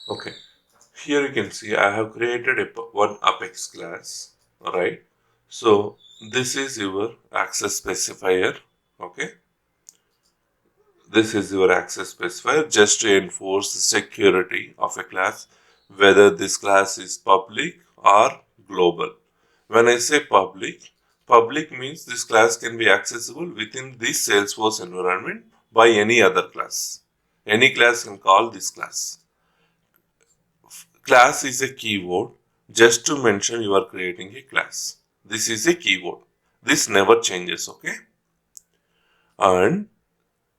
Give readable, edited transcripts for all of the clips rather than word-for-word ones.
Okay. Here you can see I have created one Apex class. Alright. So this is your access specifier. Okay. This is your access specifier just to enforce the security of a class, whether this class is public or global. When I say public, public means this class can be accessible within this Salesforce environment by any other class. Any class can call this class. Class is a keyword just to mention you are creating a class. This is a keyword. This never changes, okay? And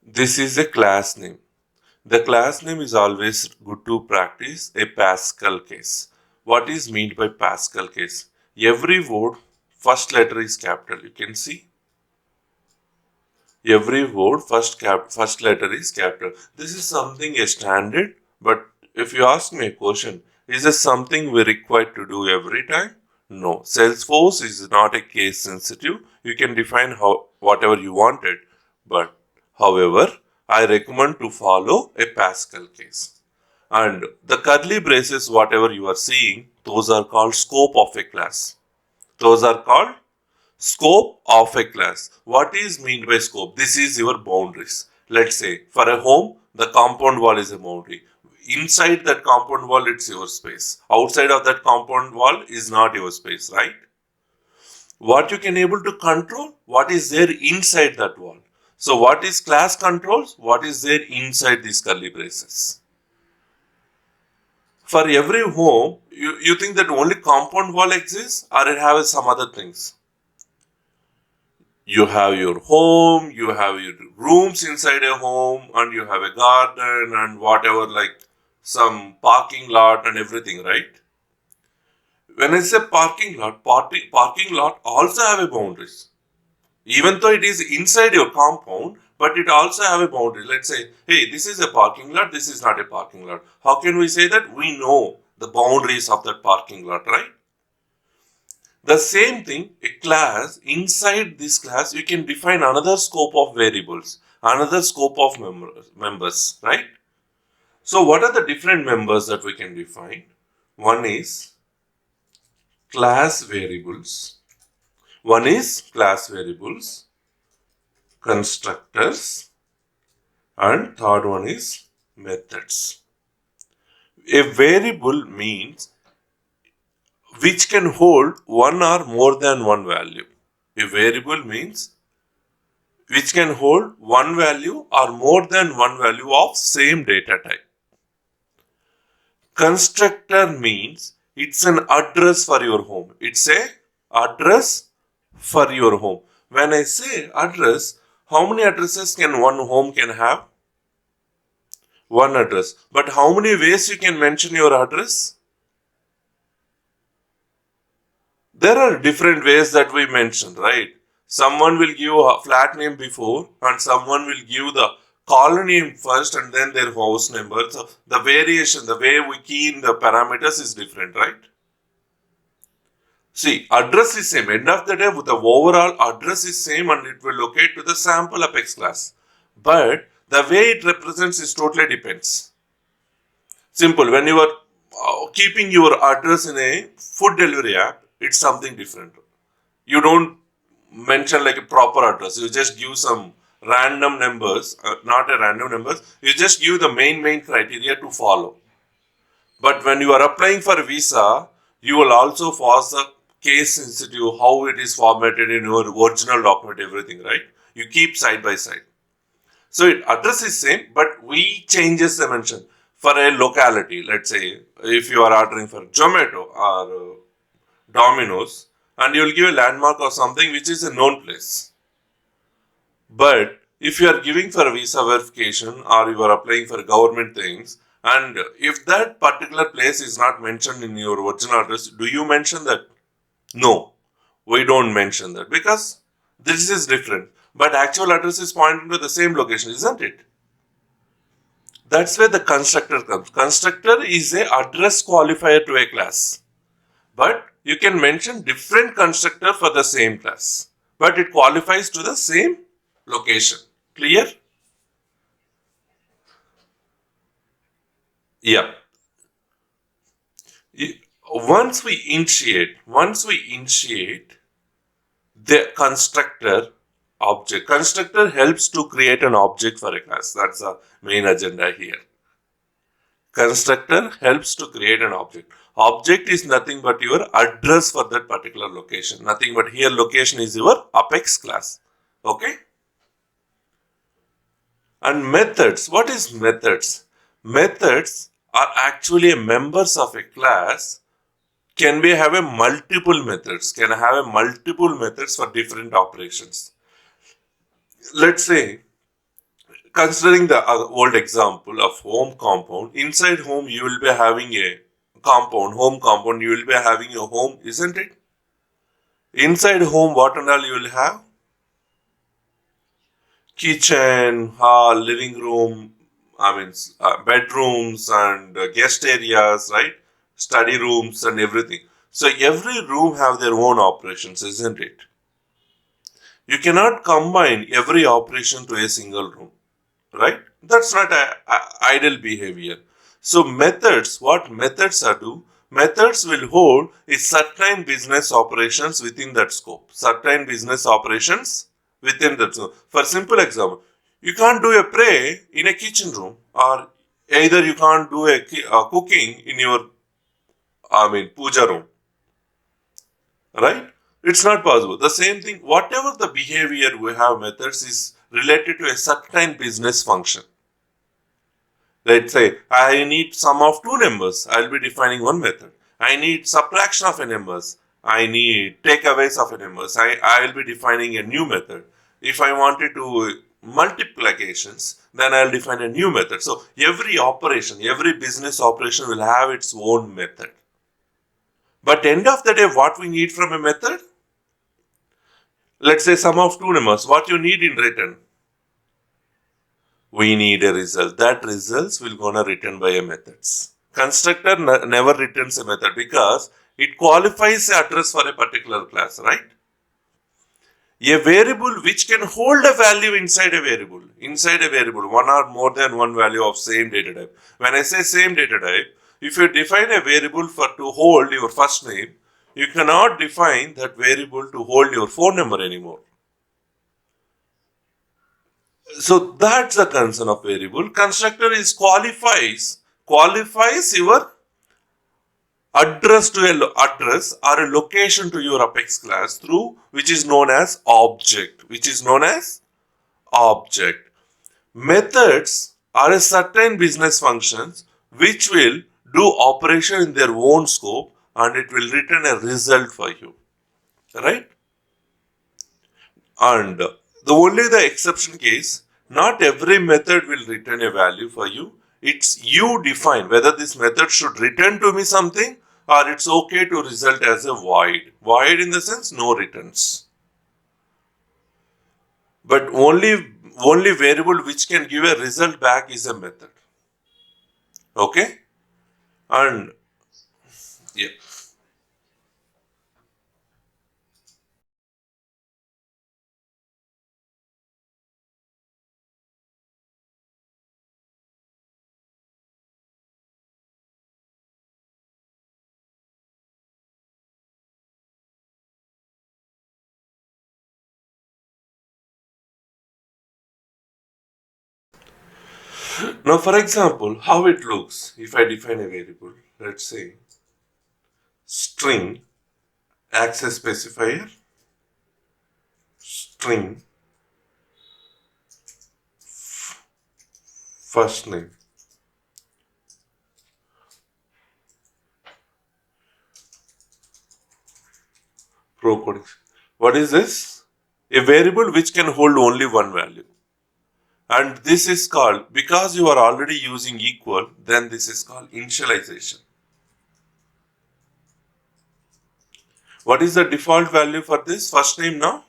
this is a class name. The class name is always good to practice a Pascal case. What is meant by Pascal case? Every word, first letter is capital. You can see every word, first letter is capital. This is something a standard, but if you ask me a question, is this something we require to do every time? No. Salesforce is not a case sensitive. You can define whatever you wanted, but however, I recommend to follow a Pascal case. And the curly braces, whatever you are seeing, those are called scope of a class. Those are called scope of a class. What is meant by scope? This is your boundaries. Let's say for a home, the compound wall is a boundary. Inside that compound wall, it's your space. Outside of that compound wall is not your space, right? What you can able to control, what is there inside that wall. So what is class controls? What is there inside these curly braces? For every home, you think that only compound wall exists or it has some other things? You have your home, you have your rooms inside a home, and you have a garden and whatever, like some parking lot and everything, right? When I say parking lot also have a boundaries. Even though it is inside your compound, but it also have a boundary. Let's say, hey, this is a parking lot, this is not a parking lot. How can we say that? We know the boundaries of that parking lot, right? The same thing, a class, inside this class, you can define another scope of variables, another scope of members, right? So what are the different members that we can define? One is class variables. One is class variables, constructors, and third one is methods. A variable means which can hold one or more than one value. A variable means which can hold one value or more than one value of same data type. Constructor means it's an address for your home. It's a address for your home. When I say address, how many addresses can one home can have? One address. But how many ways you can mention your address? There are different ways that we mentioned, right? Someone will give a flat name before and someone will give the colony name first and then their house number. So the variation, the way we key in the parameters is different, right? See, address is same. End of the day, the overall address is same and it will locate to the sample Apex class. But the way it represents is totally depends. Simple. When you are keeping your address in a food delivery app, it's something different. You don't mention like a proper address. You just give some random numbers, not a random numbers. You just give the main criteria to follow. But when you are applying for a visa, you will also force the case sensitive, how it is formatted in your original document, everything, right? You keep side by side. So address is same, but we changes the mention for a locality. Let's say if you are ordering for Zomato or Domino's, and you will give a landmark or something which is a known place. But if you are giving for a visa verification or you are applying for government things, and if that particular place is not mentioned in your original address, do you mention that? No, we don't mention that because this is different. But actual address is pointing to the same location, isn't it? That's where the constructor comes. Constructor is a address qualifier to a class. But you can mention different constructor for the same class. But it qualifies to the same location. Clear? Yeah. Once we initiate the constructor helps to create an object for a class. That's the main agenda here. Constructor helps to create an object. Object is nothing but your address for that particular location. Nothing but here location is your Apex class. Okay. And methods. What is methods? Methods are actually members of a class. Can have a multiple methods for different operations. Let's say, considering the old example of home compound, inside home you will be having a home compound, you will be having a home, isn't it? Inside home, what and all you will have? Kitchen, hall, living room, bedrooms and guest areas, right? Study rooms and everything. So every room have their own operations, isn't it? You cannot combine every operation to a single room, right? That's not a ideal behavior. So methods, what methods are do? Methods will hold is certain business operations within that scope. Certain business operations within that scope. For simple example, you can't do a pray in a kitchen room, or either you can't do a cooking in your puja room, right? It's not possible. The same thing, whatever the behavior we have methods is related to a certain business function. Let's say I need sum of two numbers. I'll be defining one method. I need subtraction of a numbers. I need takeaways of a numbers. I will be defining a new method. If I wanted to multiplications, then I'll define a new method. So every operation, every business operation will have its own method. But end of the day, what we need from a method? Let's say sum of two numbers. What you need in return? We need a result. That results will gonna return by a methods. Constructor never returns a method because it qualifies the address for a particular class, right? A variable which can hold a value inside a variable, one or more than one value of same data type. When I say same data type, if you define a variable to hold your first name, you cannot define that variable to hold your phone number anymore. So that's the concern of variable. Constructor is qualifies your address to address or a location to your Apex class through which is known as object. Methods are a certain business functions which will do operation in their own scope and it will return a result for you, right? And the exception case, not every method will return a value for you. It's you define whether this method should return to me something or it's okay to result as a void. Void in the sense no returns. But only variable which can give a result back is a method. Okay? And yeah. Now, for example, how it looks if I define a variable, let's say string access specifier, string first name. Procoding. What is this? A variable which can hold only one value. And this is called, because you are already using equal, then this is called initialization. What is the default value for this? First name now?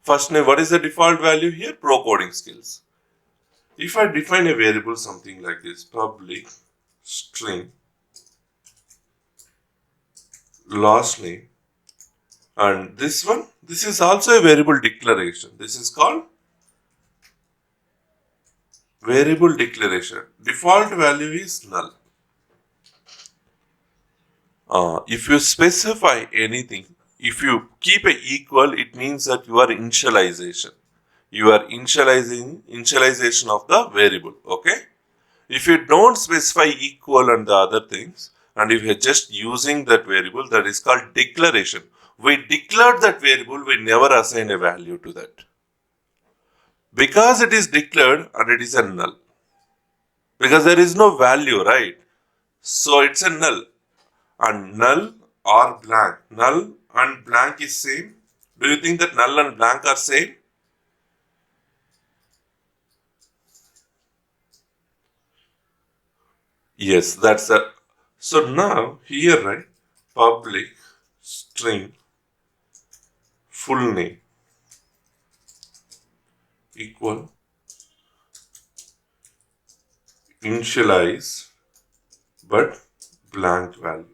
First name, what is the default value here? Procoding skills. If I define a variable something like this, public string last name, and this one, this is also a variable declaration. This is called variable declaration. Default value is null. If you specify anything, if you keep a equal, it means that you are initialization. You are initialization of the variable. Okay. If you don't specify equal and the other things, and if you're just using that variable, that is called declaration. We declared that variable, we never assign a value to that. Because it is declared and it is a null. Because there is no value, right? So it's a null. And null or blank. Null and blank is same. Do you think that null and blank are same? Yes, that's a. So now here, right? Public string full name equal initialize but blank value.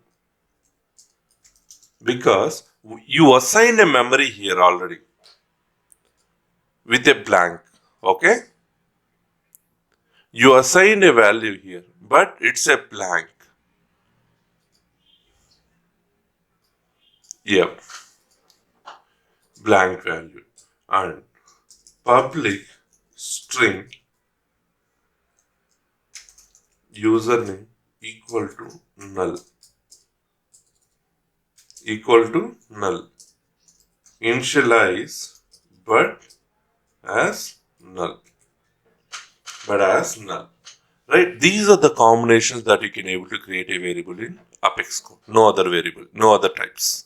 Because you assign a memory here already with a blank. Okay? You assign a value here, but it's a blank. Yep, blank value. And public string username equal to null. Equal to null. Initialize but as null. But as null. Right? These are the combinations that you can able to create a variable in Apex code. No other variable, no other types.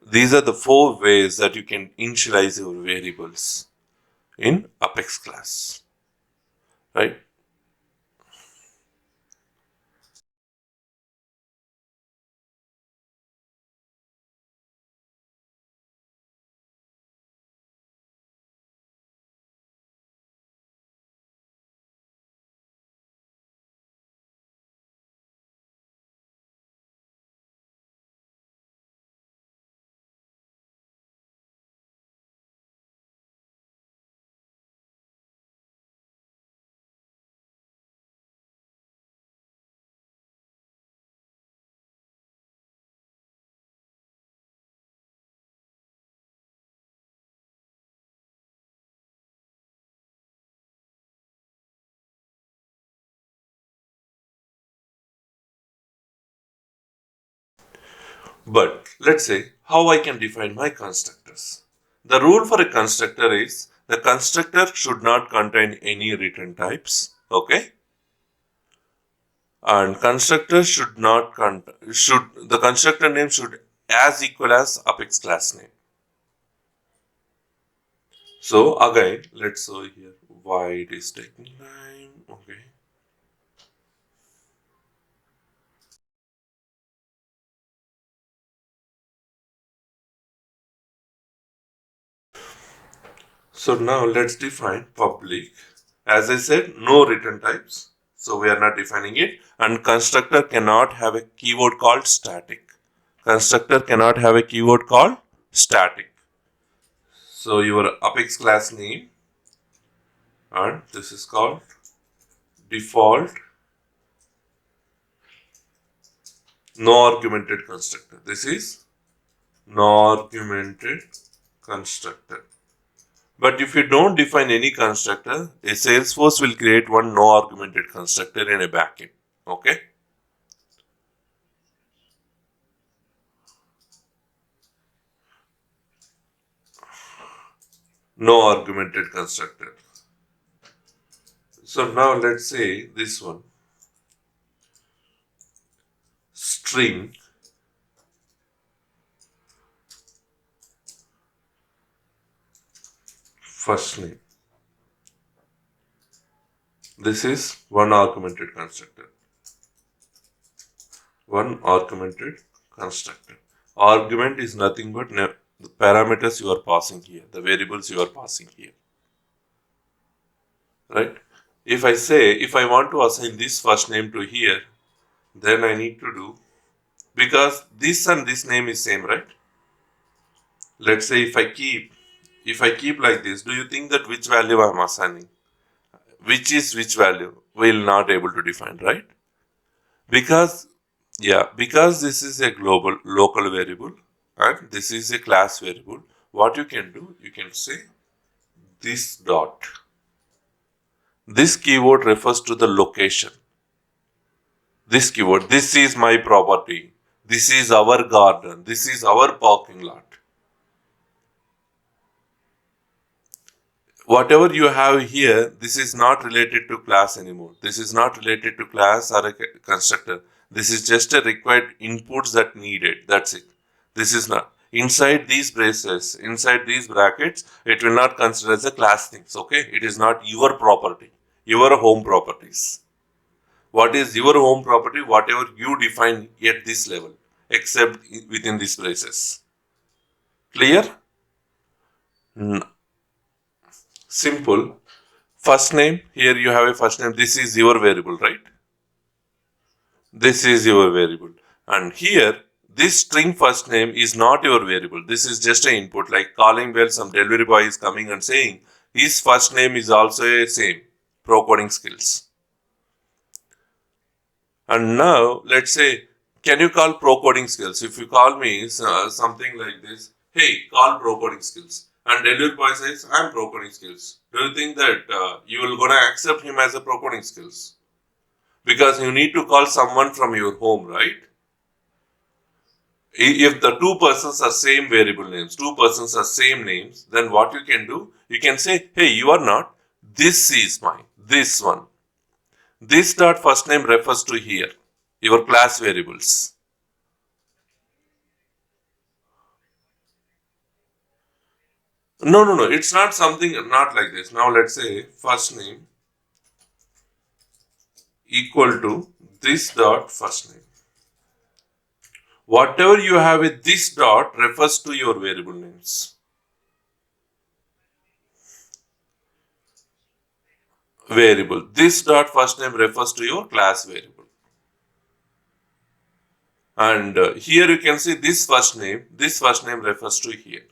These are the 4 ways that you can initialize your variables in Apex class. Right? But let's say how I can define my constructors. The rule for a constructor is the constructor should not contain any return types. Okay? And constructor should not the constructor name should as equal as Apex class name. So again, let's show here why it is taking time. Okay. So now let's define public. As I said, no return types. So we are not defining it. And constructor cannot have a keyword called static. Constructor cannot have a keyword called static. So your Apex class name, and this is called default no argumented constructor. This is no argumented constructor. But if you don't define any constructor, a Salesforce will create one no argumented constructor in a backend. Okay? No argumented constructor. So now let's say this one string first name. This is one argumented constructor. One argumented constructor. Argument is nothing but the parameters you are passing here, the variables you are passing here. Right? If I want to assign this first name to here, then I need to do, because this and this name is same, right? Let's say if I keep like this, do you think that which value I am assigning? Which is which value? We'll not able to define, right? Because Yeah, because this is a global local variable and this is a class variable, what you can do, you can say this dot. This keyword refers to the location. This keyword, this is my property. This is our garden. This is our parking lot. Whatever you have here, this is not related to class anymore. This is not related to class or a constructor. This is just a required inputs that needed. That's it. This is not. Inside these braces, inside these brackets, it will not consider as a class things. Okay? It is not your property, your home properties. What is your home property? Whatever you define at this level, except within these braces. Clear? Simple. First name, here you have a first name. This is your variable, right? This is your variable. And here, this string first name is not your variable. This is just an input, like calling bell, some delivery boy is coming and saying, his first name is also a same, pro coding skills. And now, let's say, can you call pro coding skills? If you call me something like this, hey, call pro coding skills. And delivery boy says, I'm pro coding skills. Do you think that you will gonna accept him as a pro coding skills? Because you need to call someone from your home, right? If the two persons are same variable names, two persons are same names, then what you can do, you can say, hey, you are not, this is mine, this one. This dot first name refers to here, your class variables. No, it's not something, not like this. Now let's say first name equal to this dot first name. Whatever you have with this dot refers to your variable names. Variable. This dot first name refers to your class variable. And here you can see this first name refers to here.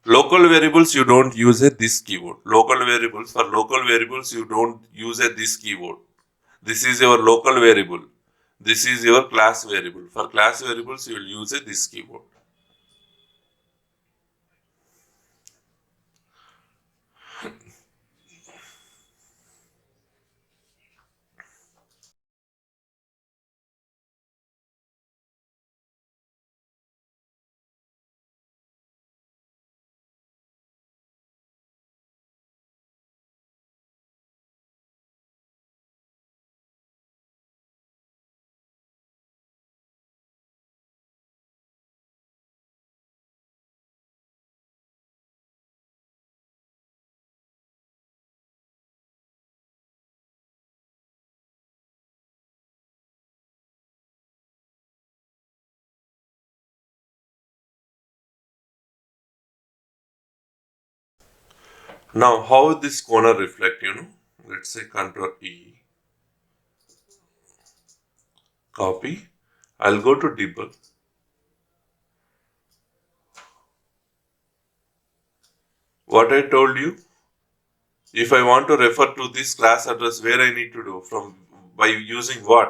Local variables, you don't use a this keyword. For local variables, you don't use a this keyword. This is your local variable. This is your class variable. For class variables, you will use a this keyword. Now, how this corner reflect, let's say Control E, copy. I'll go to debug. What I told you, if I want to refer to this class address, where I need to do from by using what?